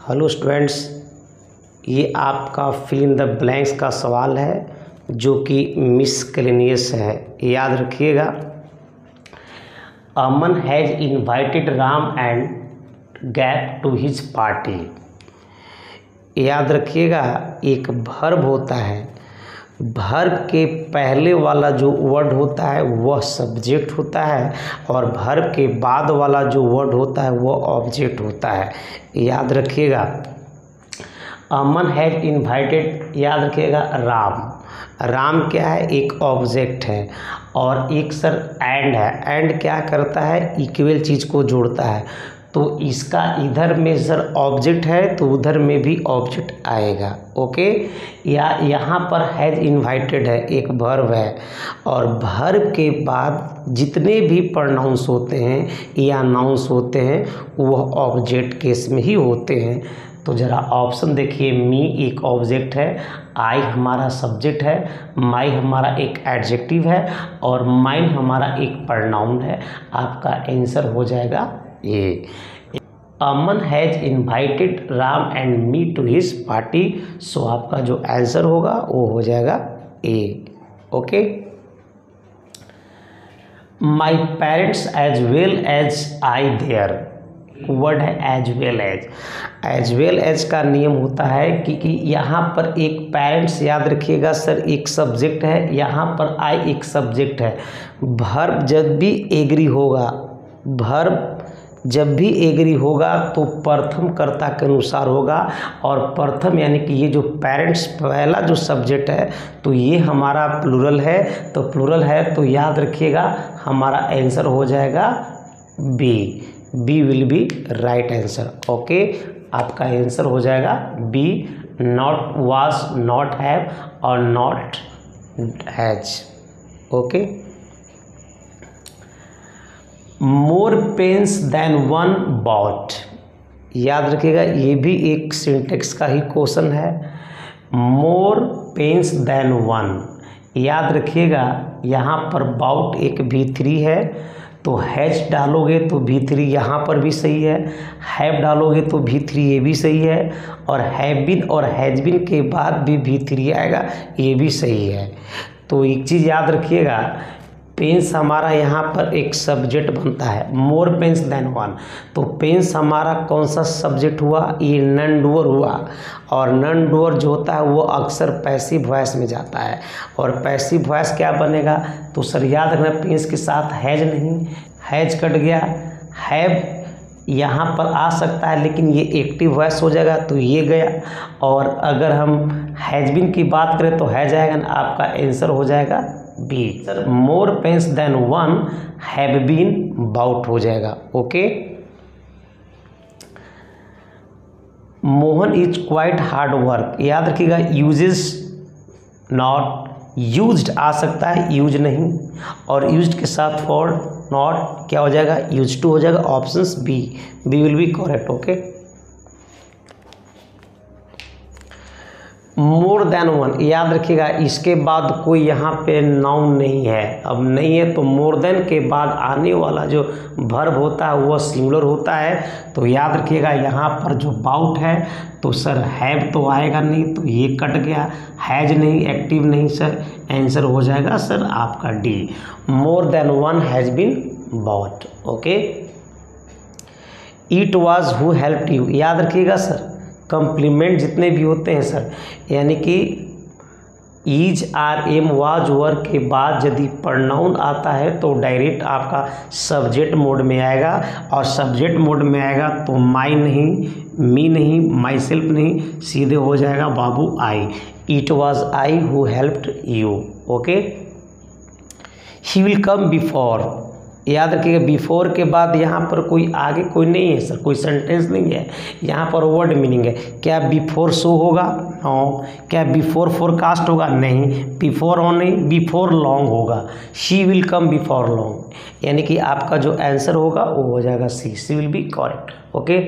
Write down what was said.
Hello students, ये आपका fill in the blanks का सवाल है जो कि मिसलेनियस है। याद रखिएगा। Aman has invited Ram and gap to his party. याद रखिएगा, एक वर्ब होता है, वर्ब के पहले वाला जो वर्ड होता है वह सब्जेक्ट होता है और वर्ब के बाद वाला जो वर्ड होता है वह ऑब्जेक्ट होता है। याद रखिएगा, अमन हैज इनवाइटेड, याद रखिएगा राम क्या है, एक ऑब्जेक्ट है और एक सर एंड है। एंड क्या करता है, इक्वल चीज़ को जोड़ता है, तो इसका इधर में सर ऑब्जेक्ट है तो उधर में भी ऑब्जेक्ट आएगा। ओके, या यहाँ पर हैज इनवाइटेड है, एक वर्ब है और वर्ब के बाद जितने भी प्रोनाउंस होते हैं या नाउंस होते हैं वह ऑब्जेक्ट केस में ही होते हैं। तो ज़रा ऑप्शन देखिए, मी एक ऑब्जेक्ट है, आई हमारा सब्जेक्ट है, माई हमारा एक एडजेक्टिव है और माइन हमारा एक प्रोनाउन है। आपका आंसर हो जाएगा A. Aman has invited Ram and me to his party. So आपका जो आंसर होगा वो हो जाएगा A. Okay, my parents as well as I there, word है एज वेल एज का नियम होता है कि यहाँ पर एक पेरेंट्स, याद रखिएगा सर, एक सब्जेक्ट है, यहाँ पर आई एक सब्जेक्ट है। वर्ब जब भी एग्री होगा, वर्ब जब भी एग्री होगा तो प्रथम कर्ता के अनुसार होगा और प्रथम यानी कि ये जो पेरेंट्स पहला जो सब्जेक्ट है तो ये हमारा प्लूरल है, तो प्लूरल है तो याद रखिएगा हमारा आंसर हो जाएगा B will be right answer. Okay, आपका आंसर हो जाएगा B, not was, not have और not has. Okay, more pens than one bought, याद रखिएगा ये भी एक सिंटेक्स का ही क्वेश्चन है। मोर पेन्स देन वन, याद रखिएगा यहाँ पर बाउट एक V3 है तो हैज डालोगे तो V3 यहाँ पर भी सही है, हैव डालोगे तो V3 ये भी सही है और हैव बीन और हैज बीन के बाद भी V3 आएगा, ये भी सही है। तो एक चीज़ याद रखिएगा, पेन्स हमारा यहाँ पर एक सब्जेक्ट बनता है, मोर पेन्स देन वन, तो पेन्स हमारा कौन सा सब्जेक्ट हुआ, ये नॉन डूअर हुआ और नॉन डूअर जो होता है वो अक्सर पैसिव वॉइस में जाता है और पैसिव वॉइस क्या बनेगा, तो सर याद रखना पेन्स के साथ हैज नहीं, हैज कट गया, हैव यहाँ पर आ सकता है लेकिन ये एक्टिव वॉइस हो जाएगा तो ये गया और अगर हम हैज बीन की बात करें तो हैज आएगा ना, आपका आंसर हो जाएगा B. Sir more pens than one have been bought हो जाएगा। Okay, Mohan is quite hard work, याद रखिएगा यूजेस नॉट, यूज्ड आ सकता है, यूज नहीं और यूज्ड के साथ फॉर नॉट क्या हो जाएगा, यूज टू हो जाएगा। Options B will be correct. Okay, more than one, याद रखिएगा इसके बाद कोई यहाँ पे नाउन नहीं है, अब नहीं है तो मोर देन के बाद आने वाला जो वर्ब होता है वह सिंगुलर होता है, तो याद रखिएगा यहाँ पर जो बाउट है तो सर हैव तो आएगा नहीं तो ये कट गया, हैज नहीं, एक्टिव नहीं, सर आंसर हो जाएगा सर आपका D, more than one has been bought. Okay, it was who helped you, याद रखिएगा सर कंप्लीमेंट जितने भी होते हैं सर, यानी कि is are am was were के बाद यदि प्रोनाउन आता है तो डायरेक्ट आपका सब्जेक्ट मोड में आएगा और सब्जेक्ट मोड में आएगा तो माई नहीं, मी नहीं, माई सेल्फ नहीं, सीधे हो जाएगा Babu I. It was I who helped you. Okay, he will come before, याद रखिएगा बिफोर के बाद यहाँ पर कोई आगे कोई नहीं है सर, कोई सेंटेंस नहीं है, यहाँ पर वर्ड मीनिंग है। क्या बिफोर सो होगा, नो। क्या बिफोर फोरकास्ट होगा, नहीं। बिफोर ऑन नहीं, बिफोर लॉन्ग होगा। She will come before long, यानी कि आपका जो आंसर होगा वो हो जाएगा सी विल बी करेक्ट। ओके।